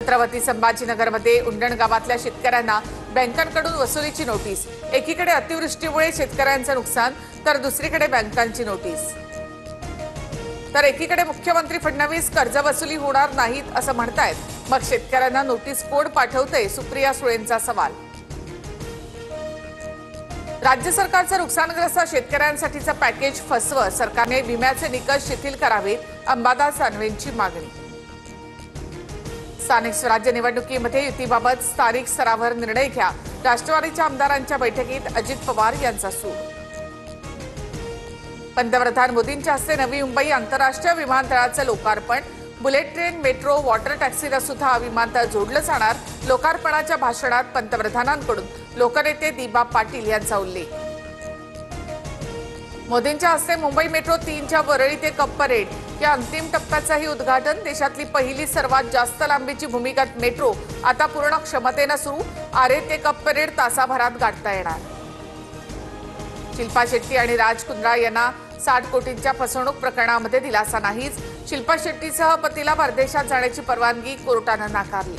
छत्रपती संभाजीनगरमध्ये उंडण गावातल्या शेतकऱ्यांना बँकांकडून वसुलीची नोटीस। एकीकडे अतिवृष्टीमुळे शेतकऱ्यांचं नुकसान तर दुसरीकडे बँकांची नोटीस। तर एकीकडे मुख्यमंत्री फडणवीस कर्जवसुली होणार नाहीत असं म्हणतायत, मग शेतकऱ्यांना नोटीस कोण पाठवतंय? सुप्रिया सुळेंचा सवाल। राज्य सरकारचं नुकसानग्रस्त शेतकऱ्यांसाठीचं पॅकेज फसवं, सरकारने विम्याचे निकष शिथिल करावेत, अंबादास दानवेंची मागणी। स्थानिक स्वराज्य निवडणुकीमध्ये युतीबाबत स्थानिक स्तरावर निर्णय घ्या, राष्ट्रवादीच्या आमदारांच्या बैठकीत अजित पवार यांचा सूर। पंतप्रधान मोदींच्या हस्ते नवी मुंबई आंतरराष्ट्रीय विमानतळाचं लोकार्पण। बुलेट ट्रेन, मेट्रो, वॉटर टॅक्सीला सुद्धा विमानतळ जोडलं जाणार। लोकार्पणाच्या भाषणात पंतप्रधानांकडून लोकनेते दिबा पाटील यांचा उल्लेख। मोदींच्या हस्ते मुंबई मेट्रो 3च्या वरळी ते कप परेड या अंतिम टप्प्याचंही उद्घाटन। देशातली पहिली सर्वात जास्त लांबीची भूमिगत मेट्रो आता पूर्ण क्षमतेनं सुरू। आरे ते कप परेड तासाभरात गाठता येणार। शिल्पा शेट्टी आणि राज कुंद्रा यांना 60 कोटींच्या फसवणूक प्रकरणामध्ये दिलासा नाहीच। शिल्पा शेट्टीसह पतीला परदेशात जाण्याची परवानगी कोर्टानं नाकारली।